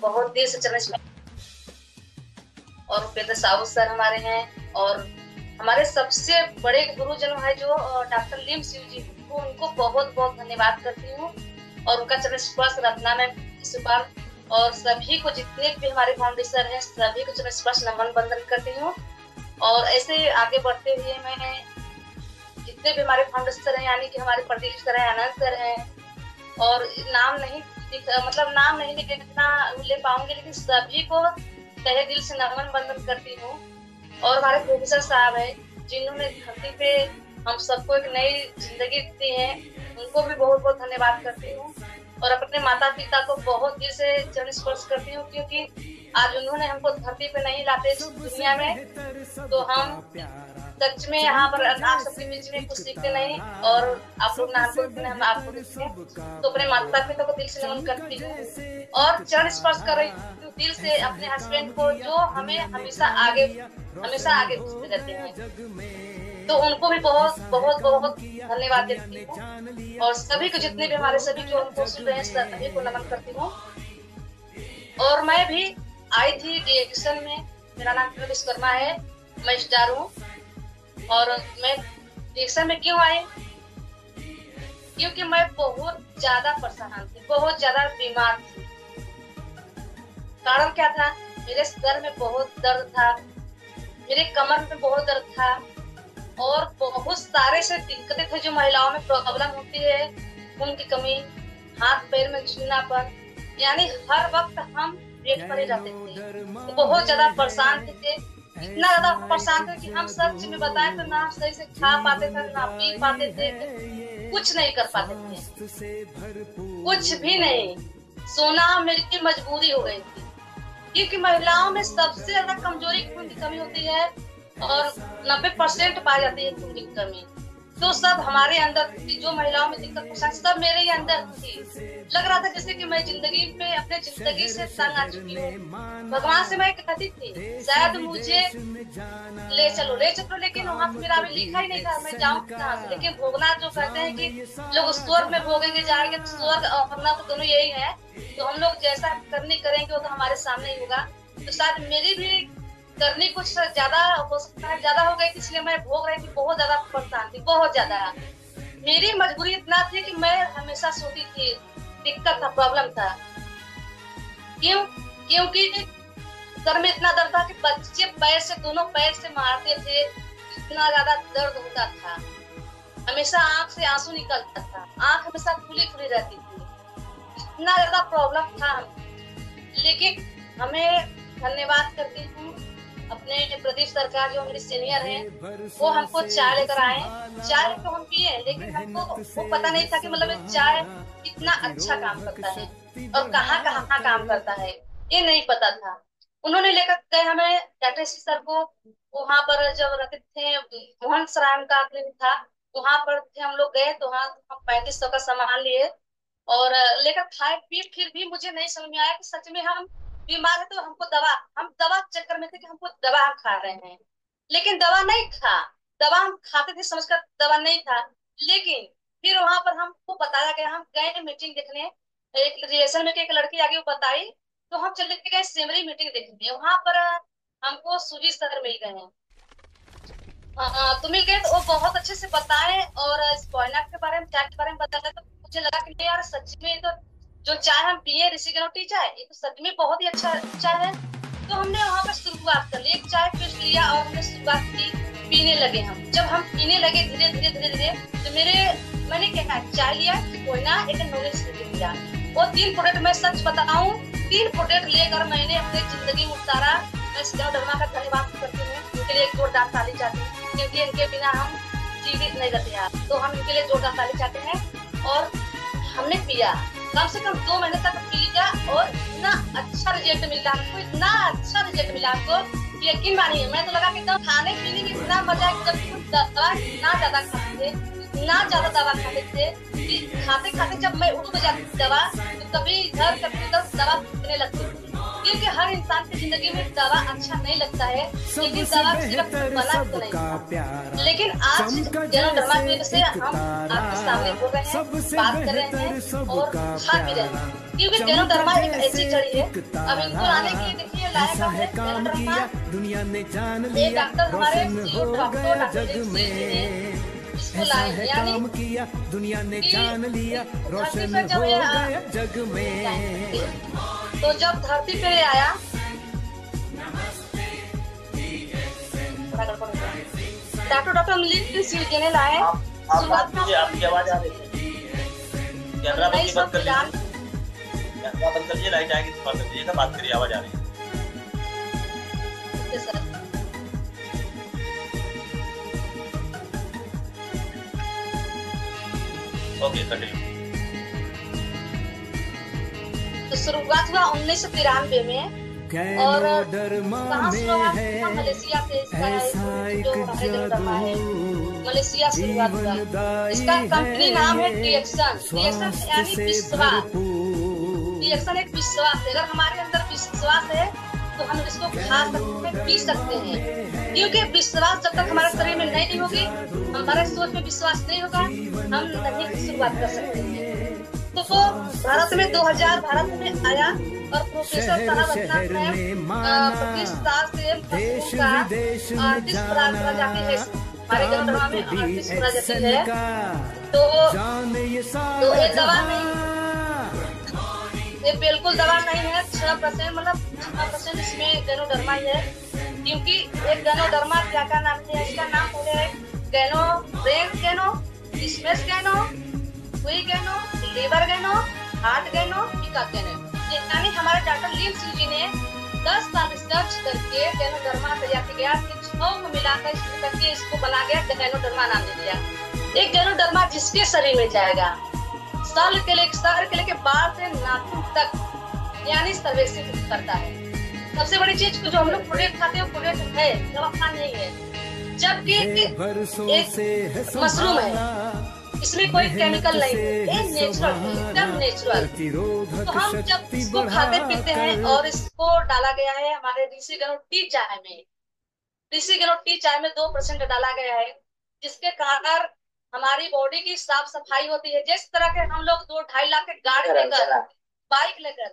बहुत देर से चल और उपेंद्र साहू सर हमारे हैं, और हमारे सबसे बड़े गुरुजन है जो डॉक्टर लीम शिव जी, उनको बहुत बहुत धन्यवाद करती हूँ। और उनका चरण स्पर्श रत्ना में सुपाल, और सभी को जितने भी हमारे फाउंडेशन हैं सभी को चरण स्पर्श नमन बंदन करती हूँ। और ऐसे आगे बढ़ते हुए मैं जितने भी हमारे फाउंडेशन हैं, यानी कि हमारे प्रदीप सर हैं, आनंद सर हैं, और नाम नहीं ले पाऊंगी, लेकिन सभी को तहे दिल से नमन बंदन करती हूँ। और हमारे प्रोफेसर साहब है जिन्होंने धरती पे हम सबको एक नई जिंदगी दी है, उनको भी बहुत बहुत धन्यवाद करती हूँ। और अपने माता पिता को बहुत दिल से चरण स्पर्श करती हूँ, क्योंकि आज उन्होंने हमको धरती पे नहीं लाते इस दुनिया में, तो हम सच में यहाँ पर आप सबके बीच में कुछ सीखते नहीं, और आप लोग ना हमको हम आपको तो अपने माता पिता को दिल से नमन करती हूँ। और चरण स्पर्श कर रही हूँ दिल से अपने हस्बैंड को, जो हमें हमेशा आगे बढ़ते रहते हैं, तो उनको भी बहुत बहुत बहुत धन्यवाद देती हूँ। और सभी को जितने भी हमारे सभी जो उनको सुन रहे हैं सभी को नमन करती हूँ। और मैं भी आई थी डिएक्शन में, मेरा नाम विश्वकर्मा है, मैं स्टार हूँ। और मैं डिएक्शन में क्यों आई, क्योंकि मैं बहुत ज्यादा परेशान थी, बहुत ज्यादा बीमार थी। कारण क्या था, मेरे सर में बहुत दर्द था, मेरे कमर में बहुत दर्द था, और बहुत सारे से दिक्कतें थे जो महिलाओं में प्रॉब्लम होती है, खून की कमी, हाथ पैर में झुलनापन, यानी हर वक्त हम बेड पर ही रहते थे, तो बहुत ज्यादा परेशान थे। इतना ज्यादा परेशान थे कि हम सच में बताएं तो ना सही से खा पाते थे, ना पी पाते थे, कुछ नहीं कर पाते थे, कुछ भी नहीं। सोना मेरी मजबूरी हो गई थी, क्योंकि महिलाओं में सबसे ज्यादा कमजोरी खून की कमी होती है, और 90% पाई जाती है खून की कमी। तो सब हमारे अंदर थी, जो महिलाओं में दिक्कत परेशानी सब मेरे ही अंदर थी। लग रहा था जैसे कि मैं अपने जिंदगी से तंग आ चुकी हूँ। भगवान से मैं कहती थी शायद मुझे ले चलो, लेकिन वहाँ तो मेरा अभी लिखा ही नहीं था, मैं जाऊँ कहाँ से। लेकिन भोगना जो कहते हैं कि लोग स्वर्ग में भोगेंगे जाएंगे, तो स्वर्ग और अपना तो दोनों यही है, तो हम लोग जैसा करनी करेंगे वो तो हमारे सामने ही होगा। तो शायद मेरी भी करनी कुछ ज्यादा हो सकता है, ज्यादा हो गई थी, इसलिए मैं भोग रही थी, बहुत ज्यादा परेशान थी, बहुत ज्यादा। मेरी मजबूरी इतना थी कि मैं हमेशा सोती थी, दिक्कत था, प्रॉब्लम था। क्यों? क्योंकि सर में इतना दर्द था कि बच्चे दोनों पैर से मारते थे, इतना ज्यादा दर्द होता था, हमेशा आंख से आंसू निकलता था, आंख हमेशा खुली खुली रहती थी, इतना ज्यादा प्रॉब्लम था। लेकिन हमें धन्यवाद करती हूँ अपने प्रदीप सरकार जो मेरे सीनियर हैं, वो हमको चाय लेकर आए। चाय तो हम पिए, लेकिन हमको वो पता नहीं था कि मतलब चाय इतना अच्छा काम करता है और कहाँ कहाँ काम करता है, ये नहीं पता था। उन्होंने लेकर गए हमें डॉक्टर सर को, वहां पर जब रहते थे मोहन सराय का क्लिनिक था, वहां पर थे हम लोग गए, तो वहाँ हम 3500 का सामान लिए और लेकर खाए पिए, फिर भी मुझे नहीं समझ में आया कि सच में हम बीमार है, तो हम दवा चक्कर में थे कि हमको दवा हम खा रहे हैं, लेकिन दवा नहीं था। दवा हम खाते थे समझकर दवा नहीं था। लेकिन फिर वहां पर हमको बताया गया, हम गए मीटिंग देखने, एक रिलेशन में एक लड़की आगे वो बताई, तो हम चले गए सेमरी मीटिंग देखने। वहां पर हमको सूजी सर मिल गए हैं। तो मिल गए, तो वो बहुत अच्छे से बताए और स्पॉइलर के बारे में, चाय के बारे में बताया, तो मुझे लगा कि नहीं यार सच में तो जो चाय हम पिए ऋषिकनौटी चाय, ये तो सच में बहुत ही अच्छा चाय है। तो हमने वहां पर शुरुआत कर ली, एक चाय पीस लिया और हमने शुरुआत की, पीने लगे। हम जब हम पीने लगे धीरे धीरे धीरे धीरे, तो मैंने क्या चाय लिया, कोई ना एक नॉलेज लिया, वो 3 प्रोडक्ट, मैं सच बताऊं 3 प्रोडक्ट लेकर मैंने अपनी जिंदगी में उतारा। मैं डरमा का धन्यवाद करती हूँ, उनके लिए एक जोरदार ताली चाहती हूँ, क्योंकि इनके बिना हम जीवित नहीं रहते यार, तो हम इनके लिए जोरदार ताली चाहते हैं। और हमने पिया, कम से कम 2 महीने तक पिया, और इतना अच्छा रिजल्ट मिला हमको, इतना अच्छा रिजल्ट मिला हमको, यकीन मानिए। मैं तो लगा कि एकदम खाने पीने में इतना मजा है, जब दवा इतना ज्यादा खाते थे, इतना ज्यादा दवा खाते थे कि खाते खाते जब मैं उठ जाती थी दवा, तो कभी इधर कभी उधर दवा पीने लगती थी। क्योंकि हर इंसान की जिंदगी में दवा अच्छा नहीं लगता है, लेकिन दवा सिर्फ बना तो नहीं था। लेकिन आज गैनोडर्मा की वजह से हम आपके सामने बोल रहे हैं, बात कर रहे हैं और खा भी रहे हैं, क्योंकि गैनोडर्मा एक ऐसी जड़ी है। अब इनको लाने के लिए देखिए लाया है गैनोडर्मा। एक डॉक्टर हमारे डॉक्टर इसको लाए, यानी दुनिया ने जान लिया, रोशन हो गया जग में। तो जब धरती पे आया डॉक्टर मिलिंद सिंह जी ने लाए। शुरुआत में आपकी आवाज आ रही है, कैमरा बंद कर लीजिए, कैमरा बंद कर लीजिए, लाइट आएगी तो बात करिएगा, बात करिए, आवाज आ रही है। Okay continue. तो शुरुआत हुआ 1993 में और कहाँ शुरू हुआ? मलेशिया से जो गैनोडर्मा है, मलेशिया से शुरुआत हुआ। इसका कंपनी नाम है रिएक्शन। रिएक्शन यानी विश्वास, रिएक्शन एक विश्वास है। अगर हमारे अंदर विश्वास है तो हम इसको खा सकते हैं, पी सकते हैं, क्योंकि विश्वास जब तक हमारे शरीर में नहीं होगी, हमारे सोच में विश्वास नहीं होगा, हम नहीं शुरुआत कर सकते हैं। तो वो भारत में 2000 भारत में आया और प्रोफेसर साहब अपना 25 साल से आर्टिस्ट करा जाती है हमारे गैनोडर्मा में, आर्टिस्ट करा जाती है। तो ये दवा नहीं, ये बिल्कुल दवा नहीं है। 6% मतलब 6% इसमें गैनोडर्मा है, क्योंकि एक गैनोडर्मा क्या का नाम है? इसका नाम है गैनो, ब्रेन गैनो, स्पेस गैनो, हुई गैनो, लीवर गैनो, हार्ट गैनो, पिका गैनो। यानी हमारे डॉक्टर लीम सिंह जी ने 10 साल रिसर्च करके गैनोडर्मा तैयार किया, 6 को मिलाकर करके इसको बना गया, गैनोडर्मा नाम दे दिया। एक गैनोडर्मा जिसके शरीर में जाएगा, सर के लेके बाल से नाखून तक, यानी सर्वेक्षण करता है। सबसे बड़ी चीज जो हम लोग प्रोडक्ट खाते हैं, प्रोडक्ट है, दवा नहीं है। जबकि एक मशरूम है, इसमें कोई केमिकल नहीं है, ये नेचुरल है, एकदम नेचुरल। तो हम जब इसको खाते पीते हैं और इसको डाला गया है हमारे ऋषि गैनो टी चाय में, ऋषि गैनो टी चाय में 2% डाला गया है, जिसके कारण हमारी बॉडी की साफ सफाई होती है। जिस तरह के हम लोग 2-2.5 लाख के गाड़ी लेकर, बाइक लेकर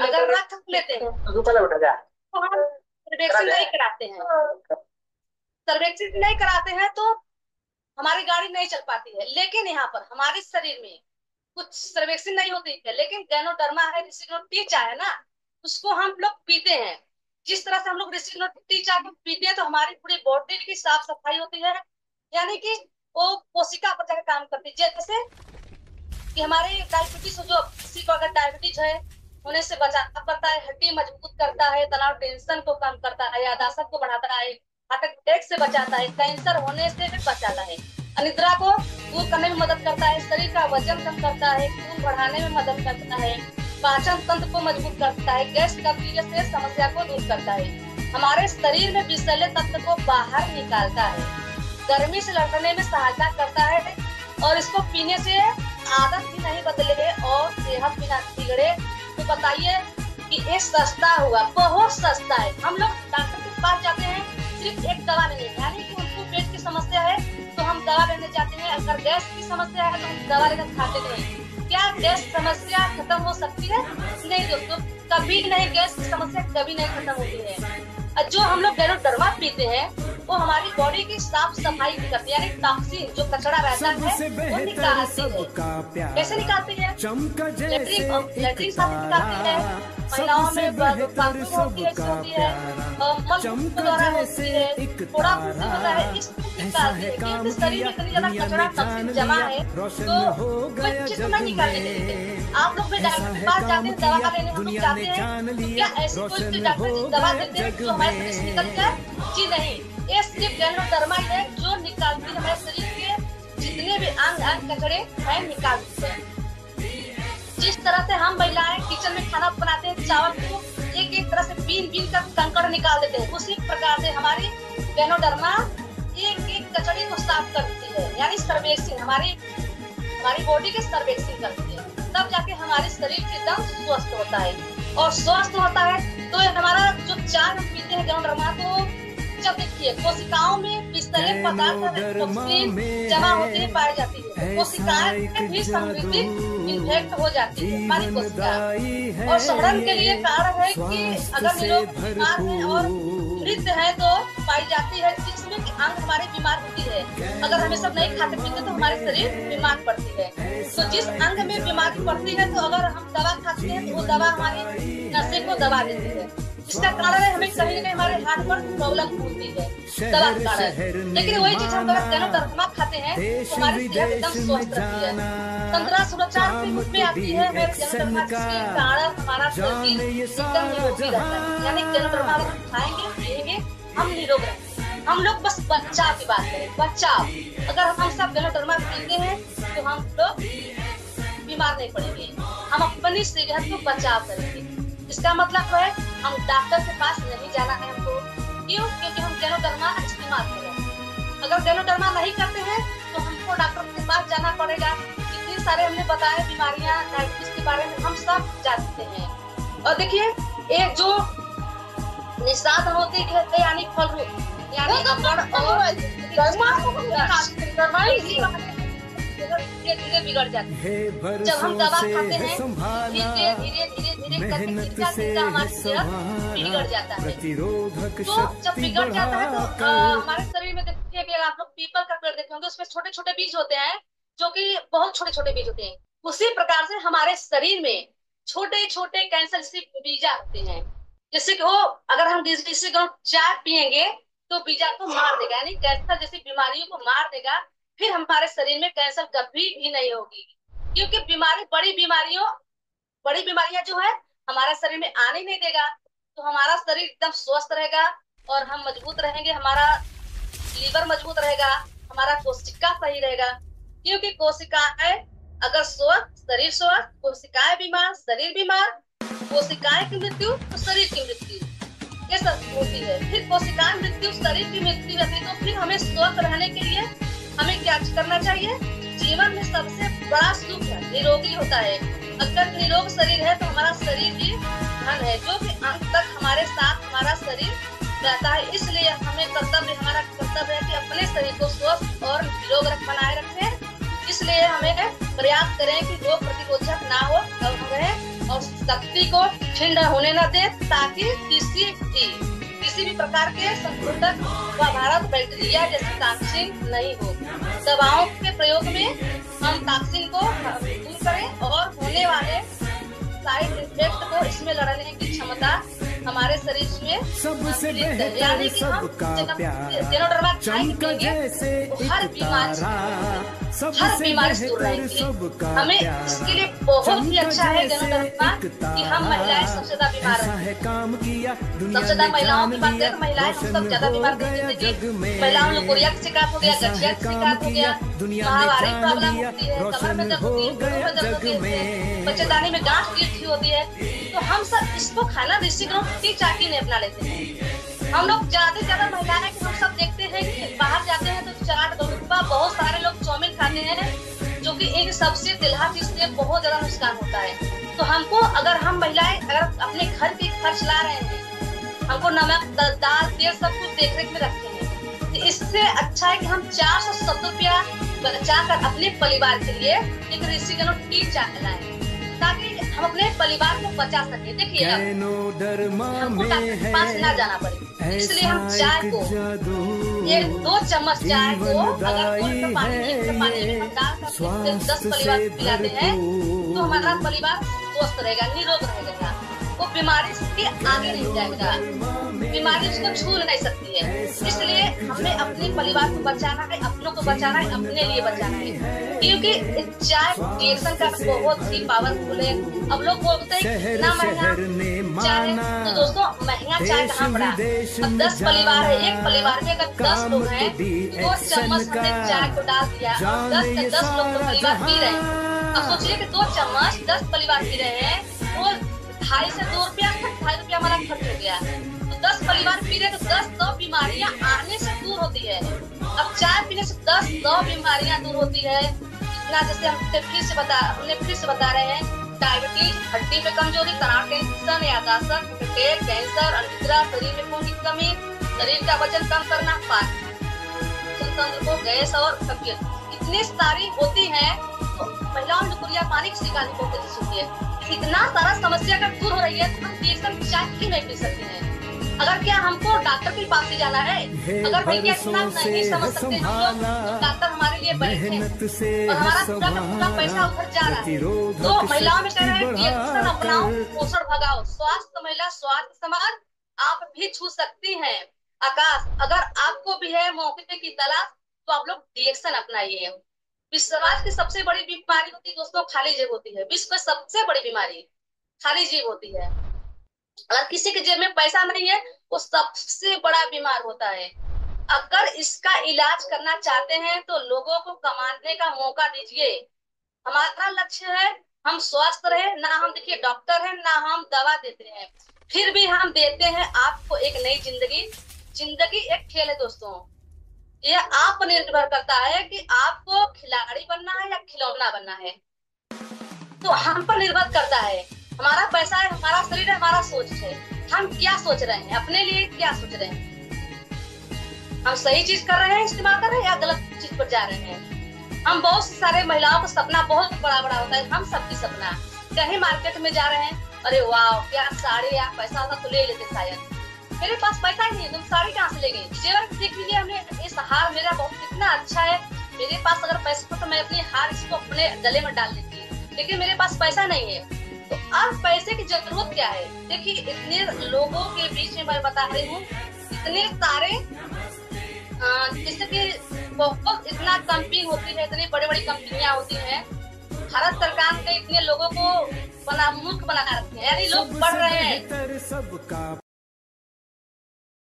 अगर रख लेते हैं तो हम सर्वेक्षण नहीं कराते हैं, सर्वेक्षण नहीं कराते हैं तो हमारी गाड़ी नहीं चल पाती है। लेकिन यहाँ पर हमारे शरीर में कुछ सर्वेक्षण नहीं होती है, लेकिन गैनोडर्मा है, ऋषि गैनो टी चाय है ना, उसको हम लोग पीते हैं। जिस तरह से हम लोग ऋषि गैनो टी चाय को पीते हैं तो हमारी पूरी बॉडी की साफ सफाई होती है, यानी कि वो कोशिका पर जाकर काम करती है। जैसे कि हमारे डायबिटीज, जो किसी को अगर डायबिटीज है होने से बचाव करता है, हड्डी मजबूत करता है, तनाव टेंशन को कम करता है, याददाश्त को बढ़ाता है, हार्ट अटैक से बचाता है, कैंसर होने से भी बचाता है, अनिद्रा को दूर करने में मदद करता है, शरीर का वजन कम करता है, खून बढ़ाने में मदद करता है, पाचन तंत्र को मजबूत करता है, गैस कब्ज से समस्या को दूर करता है, हमारे शरीर में विषैले तत्व को बाहर निकालता है, गर्मी से लड़ने में सहायता करता है, और इसको पीने से आदत भी नहीं बदले और सेहत भी ना बिगड़े। तो बताइए कि ये सस्ता हुआ, बहुत सस्ता है। हम लोग डॉक्टर के पास जाते हैं सिर्फ एक दवा लेने, यानी कि उनको पेट की समस्या है तो हम दवा लेने जाते हैं, अगर गैस की समस्या है तो हम दवा लेकर खाते नहीं। क्या गैस समस्या खत्म हो सकती है? नहीं दोस्तों, कभी नहीं, गैस की समस्या कभी नहीं खत्म होती है। जो हम लोग गैनोडर्मा पीते हैं वो हमारी बॉडी की साफ सफाई करती है, यानी टॉक्सिन जो कचरा रहता है वो निकालती है। कैसे निकालती है? लैट्रिन साफ निकालती है, महिलाओं में बाथरूम होती है, मलमूत्र द्वारा होती है, थोड़ा भूसी होता है, इसको निकालती है। क्योंकि शरीर में इतनी ज्यादा कचरा टॉक्सिन जमा है तो कोई चीज नहीं निकालने देते। आप लोग भी डॉक्टर के पास जाते हैं, दवा लेने हम लोग जाते हैं, क्या ऐसी कोई डॉक्टर जी दवा देते हैं जो हमारे शरीर से निकल जाए? जी नहीं, ये सिर्फ गैनोडर्मा है जो निकालती है हमारे शरीर के जितने भी अंग कचरे हैं, निकालती है। जिस तरह से हम महिलाएं किचन में खाना बनाते हैं, चावल को एक एक तरह से बीन कर कंकड़ निकाल देते हैं, उसी प्रकार से हमारी गैनोडर्मा एक एक कचरे को साफ करती है, यानी सर्वेक्षण हमारी बॉडी के सर्वेक्षण करती है, तब जाके हमारे शरीर एकदम स्वस्थ होता है। और स्वस्थ होता है। तो हमारा जो चाय हम पीते हैं गैनोडर्मा, तो जब देखिए कोशिकाओं में विषैले पदार्थ टॉक्सिन जमा होते पाई जाती है, कोशिकाएं भी समृद्धि इन्फेक्ट हो जाती है हमारी कोशिका। और शहरन के लिए कारण है कि अगर लोग बीमार हैं और मृत है तो पाई जाती है, जिसमें कि अंग हमारे बीमार होती है। अगर हम ये सब नहीं खाते पीते तो हमारे शरीर बीमार पड़ती है। तो जिस अंग में बीमारी पड़ती है, तो अगर हम दवा खाते हैं तो वो दवा हमारी नशे को दबा देती है। इसका कारण है हमें कहीं न कहीं हमारे हार्ट पर प्रॉब्लम होती है दवा के कारण। लेकिन वही चीज हम अगर गैनोडर्मा खाते हैं तो हमारी सेहत एकदम स्वस्थ रहती है। 15 सुरक्षा के रूप में आती है हमारे गैनोडर्मा, जिसके कारण हमारा शरीर एकदम निरोगी रहता है। यानी गैनोडर्मा अगर हम खाएंगे पिएंगे हम निरोग रहेंगे। हम लोग बस बचाव की बात करें, बचाव। अगर हम सब गैनोडर्मा पीते हैं तो हम लोग बीमार नहीं पड़ेंगे, हम अपनी सेहत को बचाव करेंगे। इसका मतलब है हम डॉक्टर के पास नहीं जाना है हमको। क्यों? क्योंकि हम गैनोडर्मा इस्तेमाल कर रहे हैं। अगर गैनोडर्मा नहीं करते हैं तो हमको डॉक्टर के पास जाना पड़ेगा। इतनी सारे हमने बताया बीमारियां, डायबिटीज के बारे में हम सब जानते हैं। और देखिए एक जो निषाद होती है यानी फल यानी धीरे बिगड़ जाती है। जब हम दवा खाते हैं धीरे धीरे करके हमारी सेहत बिगड़ जाता है। तो जब बिगड़ जाता है तो हमारे शरीर में देखिए कि आप लोग पीपल का पेड़ देखे होंगे, उसमें छोटे छोटे बीज होते हैं, जो कि बहुत छोटे छोटे बीज होते हैं। उसी प्रकार से हमारे शरीर में छोटे छोटे कैंसर से बीजा होते हैं। जैसे कि वो अगर हम किसी को चाय पियेंगे तो बीजा को मार देगा, यानी कैंसर जैसी बीमारियों को मार देगा। फिर हमारे शरीर में कैंसर कभी भी नहीं होगी, क्योंकि बड़ी बीमारियां जो है हमारे शरीर में आने नहीं देगा। तो हमारा शरीर एकदम स्वस्थ रहेगा और हम मजबूत रहेंगे, हमारा लीवर मजबूत रहेगा, हमारा कोशिका सही रहेगा। क्योंकि कोशिकाएं अगर स्वस्थ, शरीर स्वस्थ, कोशिकाएं बीमार, शरीर बीमार, कोशिकाएं की मृत्यु तो शरीर की मृत्यु ये सब होती है। फिर कोशिकाएं मृत्यु शरीर की मृत्यु रहती है। तो फिर हमें स्वस्थ रहने के लिए हमें क्या करना चाहिए? जीवन में सबसे बड़ा सुख निरोगी होता है। अगर निरोग शरीर है तो हमारा शरीर भी धन है, जो कि अंत तक हमारे साथ हमारा शरीर रहता है। इसलिए हमारा कर्तव्य है कि अपने शरीर को स्वस्थ और निरोग बनाए रखें। इसलिए हमें प्रयास करें कि रोग प्रतिरोधक ना हो और शक्ति को क्षीण होने न दे, ताकि किसी भी प्रकार के संक्रमण व भारत बैक्टीरिया जैसे टॉक्सिन नहीं हो। दवाओं के प्रयोग में हम टॉक्सिन को दूर करें और होने वाले साइड इफेक्ट को इसमें लड़ने की क्षमता हमारे शरीर में सबसे बेहतर यानी कि हम गैनोडर्मा खाएंगे हर बीमारी से दूर रहेंगे। हमें इसके लिए बहुत ही अच्छा है गैनोडर्मा कि हम महिलाएं सबसे ज्यादा बीमार हैं। सबसे ज्यादा महिलाओं की बात करें तो महिलाएं हम सब ज्यादा बीमार होती है। महिलाओं में कोरिया की शिकायत हो गया, गठिया की शिकायत हो गया, महावारी प्रॉब्लम होती है, कमर में दर्द होती है, घुटनों में दर्द होती है, बच्चेदानी में गांठ गिरती होती है। तो हम सब इसको खाना देसी की चाकी ने अपना लेते हैं। हम लोग ज्यादा महिलाएं कि हम सब देखते हैं कि बाहर जाते हैं तो चाट गोलगप्पा बहुत सारे लोग चाउमीन खाते हैं, जो कि इन सबसे तिल्हा चीज से बहुत ज्यादा नुकसान होता है। तो हमको अगर हम महिलाएं अगर अपने घर के खर्च ला रहे हैं, हमको नमक दाल तेल सब कुछ देख रेख में रखते हैं, तो इससे अच्छा है कि हम 470 रुपया बचा कर अपने परिवार के लिए एक ऋषि गनो टी चाय लाएं, ताकि हम अपने परिवार को बचा सके। देखिए हमको डॉक्टर के पास ना जाना पड़े, इसलिए हम चाय को ये 2 चम्मच चाय को अगर पानी में हम डालकर 10 परिवार को पिलाते हैं तो हमारा परिवार स्वस्थ रहेगा, निरोग रहेगा, वो बीमारी से आगे नहीं जाएगा, बीमारी उसको छू नहीं सकती है। इसलिए हमें अपने परिवार को बचाना है, अपनों को बचाना है, अपने लिए बचाना है। क्योंकि चाय रिएक्शन का बहुत ही पावरफुल है। अब लोग बोलते हैं ना महंगा चाय है, तो दोस्तों महंगा चाय कहाँ पड़ा? अब 10 परिवार है, एक परिवार में अगर 10 लोग हैं, 2 चम्मच हमने चाय को डाल दिया और 10 के 10 लोग तो परिवार पी रहे हैं। अब सोचिए कि 2 चम्मच 10 परिवार पी रहे हैं, वो 2.5 से 2 रुपया 2.5 रुपया हमारा खर्च हो गया। तो 10 परिवार पी रहे तो 10 बीमारियां आने से दूर होती है। अब चाय पीने से 10 बीमारियां दूर होती है। इतना जैसे हमने फिर से बता रहे हैं डायबिटीज, हड्डी में कमजोरी, तनाव, टेंशन, याददाश्त, अटैक, कैंसर, अनिद्रा, शरीर में खून की कमी, शरीर का वजन कम करना, पाचन तंत्र को गैस और कब्जियत इतनी सारी होती है। तो महिलाओं में कुरिया पानी की शिकायत बहुत तेजी से होती है। इतना सारा समस्या अगर दूर हो रही है तो हम रिएक्शन चाय क्यों नहीं पी सकते हैं? अगर क्या हमको डॉक्टर के पास ही जाना है? अगर भैया इतना नहीं समझ सकते हम लोग, तो डॉक्टर हमारे लिए बैठे हैं और हमारा पूरा का पूरा पैसा उधर जा रहा है। तो महिलाओं में कह रहे हैं रिएक्शन अपनाओ, पोषण भगाओ, स्वास्थ्य महिला स्वास्थ्य समाज आप भी छू सकती हैं। आकाश, अगर आपको भी है मौके की तलाश तो आप लोग रिएक्शन अपनाइए। समाज की सबसे बड़ी बीमारी होती है दोस्तों खाली जेब होती है। विश्व की सबसे बड़ी बीमारी खाली जेब होती है। अगर किसी के जेब में पैसा नहीं है वो सबसे बड़ा बीमार होता है। अगर इसका इलाज करना चाहते हैं तो लोगों को कमाने का मौका दीजिए। हमारा लक्ष्य है हम स्वस्थ रहे, ना हम देखिए डॉक्टर है ना हम दवा देते हैं, फिर भी हम देते हैं आपको एक नई जिंदगी। जिंदगी एक खेल है दोस्तों, ये आप पर निर्भर करता है कि आपको खिलाड़ी बनना है या खिलौना बनना है। तो हम पर निर्भर करता है। हमारा पैसा है, हमारा शरीर है, हमारा सोच है। हम क्या सोच रहे हैं, अपने लिए क्या सोच रहे हैं? हम सही चीज कर रहे हैं, इस्तेमाल कर रहे हैं या गलत चीज पर जा रहे हैं? हम बहुत सारे महिलाओं का सपना बहुत बड़ा बड़ा होता है। हम सबकी सपना कहीं मार्केट में जा रहे हैं, अरे वाह क्या साड़ी या पैसा होता तो ले लेते शायद। मेरे पास पैसा ही नहीं, तुम साड़ी कहाँ से ले गई? जेवर देख लीजिए, हमने इस हार मेरा बहुत कितना अच्छा है, मेरे पास अगर पैसा तो मैं अपनी हार इसको अपने गले में डाल लेती, लेकिन मेरे पास पैसा नहीं है। तो अब पैसे की जरूरत क्या है? देखिए इतने लोगों के बीच में मैं बता रही हूँ, इतने सारे जैसे कि बहुत इतना कंपनी होती है, इतनी बड़ी बड़ी कंपनियां होती हैं। भारत सरकार ने इतने लोगों को मूर्ख बना रखे हैं, यानी लोग पढ़ रहे हैं